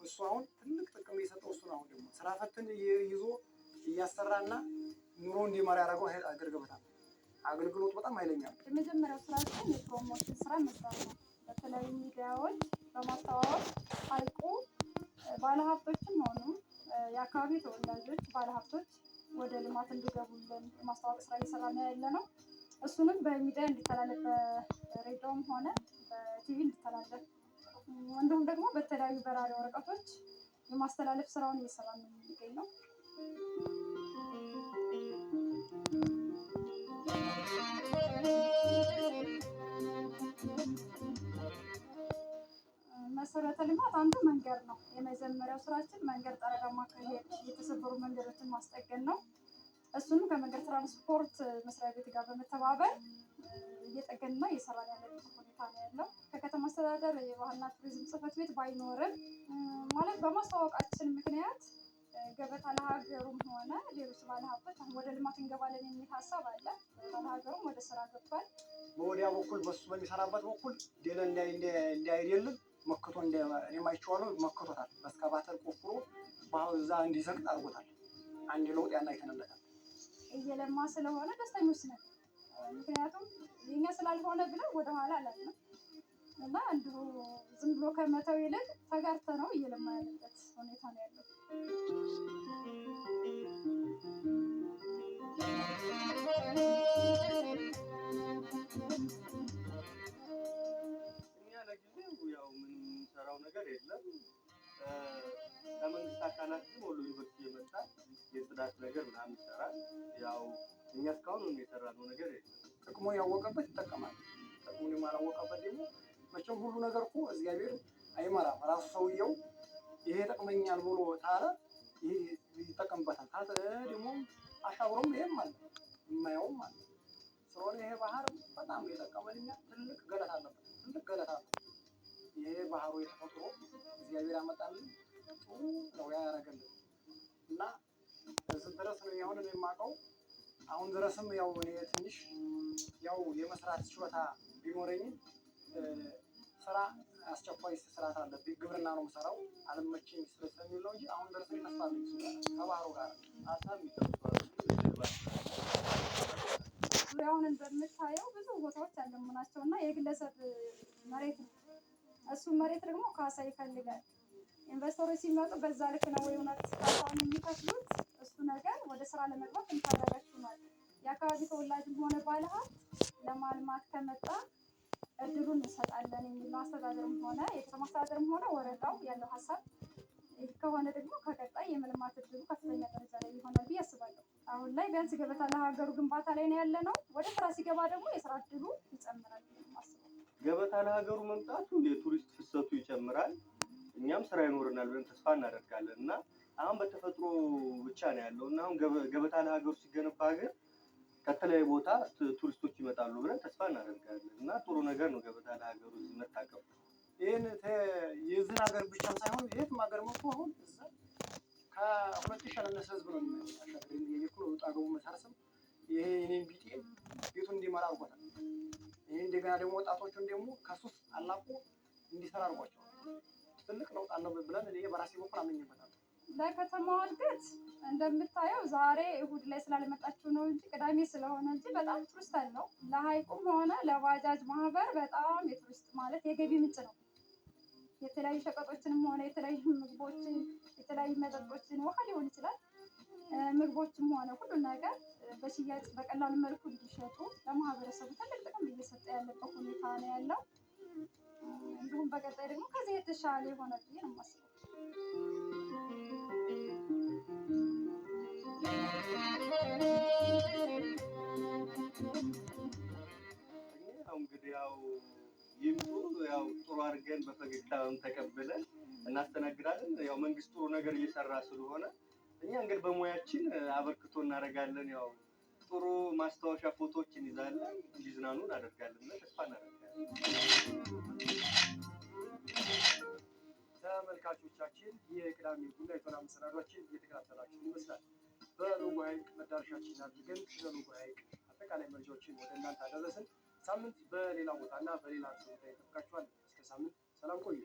እሱ አሁን ትልቅ ጥቅም የሰጠው እሱ ነው። አሁን ደግሞ ስራ ፈትን ይዞ እያሰራና ኑሮ እንዲመራ ያደረገው አገር ገበታ ነው። አገልግሎቱ በጣም ኃይለኛ ነው። የመጀመሪያው ስራችን የፕሮሞሽን ስራ መስራት ነው። በተለያዩ ሚዲያዎች በማስተዋወቅ ሐይቁ ባለሀብቶችም ሆኑ የአካባቢ ተወላጆች ባለሀብቶች ወደ ልማት እንዲገቡልን የማስተዋወቅ ስራ እየሰራን ያለነው። እሱንም በሚዲያ እንዲተላለፍ በሬዲዮም ሆነ በቲቪ እንዲተላለፍ እንዲሁም ደግሞ በተለያዩ በራሪ ወረቀቶች የማስተላለፍ ስራውን እየሰራን ነው የሚገኘው። መሰረተ ልማት አንዱ መንገድ ነው። የመጀመሪያው ስራችን መንገድ ጠረጋ ማካሄድ፣ የተሰበሩ መንገዶችን ማስጠገን ነው። እሱንም ከመንገድ ትራንስፖርት መስሪያ ቤት ጋር በመተባበር እየጠገንና እየሰራን ያለበት ሁኔታ ነው ያለው። ከከተማ አስተዳደር የባህልና ቱሪዝም ጽሕፈት ቤት ባይኖርም ማለት በማስተዋወቃችን ምክንያት ገበታ ለሀገሩም ሆነ ሌሎች ባለሀብቶች አሁን ወደ ልማት እንገባለን የሚል ሀሳብ አለ። ባለሀገሩም ወደ ስራ ገብቷል። በወዲያ በኩል በሱ በሚሰራበት በኩል ሌላ እንዳይደለም መክቶ እንደማይቻለው መክቶታል። በእስካቫተር ቆፍሮ እዛ እንዲዘግጥ አድርጎታል። አንድ ለውጥ ያን አይተንለታል። እየለማ ስለሆነ ደስተኞች ነን። ምክንያቱም የኛ ስላልሆነ ብለን ወደኋላ አላልንም እና እንዲሁ ዝም ብሎ ከመተው ይልቅ ተጋርተ ነው እየለማ ያለበት ሁኔታ ነው ያለው። እኛ ለጊዜው ያው ምንም የምንሰራው ነገር የለም። ከመንግስት አካላት ግን ወሎ ዩኒቨርሲቲ የመጣ የጽዳት ነገር ምናምን ይሰራል። ያው እኛ እስካሁን የሰራነው ነገር የለም። ጥቅሙን ያወቀበት ይጠቀማል። ጥቅሙን የማላወቀበት ደግሞ መቼም ሁሉ ነገር እኮ እግዚአብሔር አይመራም። ራሱ ሰውየው ይሄ ጠቅመኛል ብሎ ታለ ይሄ ይጠቀምበታል። ታለ ደግሞ አሻግሮም ይሄም አለ የማየውም አለ። ስለሆነ ይሄ ባህር በጣም የጠቀመልኛ ትልቅ ገለታ አለበት። ትልቅ ገለታ ነው። ይሄ ባህሩ የተፈጥሮ እግዚአብሔር ያመጣልን ጥሩ ነው ያደረገልን እና እዚህ ድረስ ነው አሁን የማውቀው። አሁን ድረስም ያው እኔ ትንሽ ያው የመስራት ችሎታ ቢኖረኝም ስራ አስቸኳይ ስራት አለብኝ። ግብርና ነው የምሰራው አልመቸኝ ስለሚል ነው እንጂ አሁን ድረስ ተስፋ አለኝ ከባህሩ ጋር ሀሳብ ይጠብቃል። ዙሪያውን እንደምታየው ብዙ ቦታዎች ያለምናቸው እና የግለሰብ መሬት ነው። እሱ መሬት ደግሞ ካሳ ይፈልጋል። ኢንቨስተሮች ሲመጡ በዛ ልክ ነው ወይ እውነት ካሳውን የሚከፍሉት? እሱ ነገር ወደ ስራ ለመግባት እንታደረጋችሁ ማለት የአካባቢ ተወላጅም ሆነ ባለሀብት ለማልማት ከመጣ እድሉን እንሰጣለን የሚል አስተዳደርም ሆነ የከተማ አስተዳደርም ሆነ ወረዳው ያለው ሀሳብ ከሆነ ደግሞ ከቀጣይ የመልማት እድሉ ከፍተኛ ደረጃ ላይ ይሆናል ብዬ አስባለሁ። አሁን ላይ ቢያንስ ገበታ ለሀገሩ ግንባታ ላይ ነው ያለነው። ወደ ስራ ሲገባ ደግሞ የስራ እድሉ ይጨምራል ብዬ አስባለሁ። ገበታ ለሀገሩ መምጣቱ የቱሪስት ፍሰቱ ይጨምራል፣ እኛም ስራ ይኖረናል ብለን ተስፋ እናደርጋለን እና አሁን በተፈጥሮ ብቻ ነው ያለው እና አሁን ገበታ ለሀገሩ ሲገነባ ግን ከተለያዩ ቦታ ቱሪስቶች ይመጣሉ ብለን ተስፋ እናደርጋለን እና ጥሩ ነገር ነው ገበታ ለሀገሩ መታቀፉ። ይህን የዝን ሀገር ብቻ ሳይሆን የትም ሀገር መጥቶ አሁን እዛ ከ2000 ያላነሰ ህዝብ ነው የሚያሻግረው የየኩሎ ወጣገቡ መሳረስም ይሄ የኔን ቢጤ ቤቱ እንዲመራ አድርጎታል። ይሄ እንደገና ደግሞ ወጣቶቹን ደግሞ ከሱስ አላቆ እንዲሰራ አድርጓቸዋል። ትልቅ ለውጥ አለው ብለን እኔ በራሴ በኩል አምኜበታለሁ። ለከተማዋ እድገት እንደምታየው ዛሬ እሁድ ላይ ስላልመጣችሁ ነው እንጂ ቅዳሜ ስለሆነ እንጂ በጣም ቱሪስት አለው። ለሐይቁም ሆነ ለባጃጅ ማህበር በጣም የቱሪስት ማለት የገቢ ምንጭ ነው። የተለያዩ ሸቀጦችንም ሆነ የተለያዩ ምግቦችን፣ የተለያዩ መጠጦችን፣ ውሃ ሊሆን ይችላል ምግቦችም ሆነ ሁሉን ነገር በሽያጭ በቀላሉ መልኩ እንዲሸጡ ለማህበረሰቡ ትልቅ ጥቅም እየሰጠ ያለበት ሁኔታ ነው ያለው። እንዲሁም በቀጣይ ደግሞ ከዚህ የተሻለ ይሆናል ብዬ ነው የማስበው። እንግዲህ ያው ይምጡ ያው ጥሩ አድርገን በፈገግታ ተቀብለን እናስተናግዳለን። ያው መንግስት ጥሩ ነገር እየሰራ ስለሆነ እኛ እንግዲህ በሙያችን አበርክቶ እናደርጋለን። ያው ጥሩ ማስታወሻ ፎቶዎች እንይዛለን፣ እንዲዝናኑ እናደርጋለን እና ተስፋ እናደርጋለን። ተመልካቾቻችን የቅዳሜ ቡና የቶና መሰናዷችን እየተከታተላችሁ ይመስላል። በሎጎ ሐይቅ መዳረሻችን አድርገን ለሎጎ ሐይቅ አጠቃላይ መረጃዎችን ወደ እናንተ አደረስን። ሳምንት በሌላ ቦታና በሌላ ሰው ላይ ተጠብቃችኋል። እስከ ሳምንት ሰላም ቆዩ።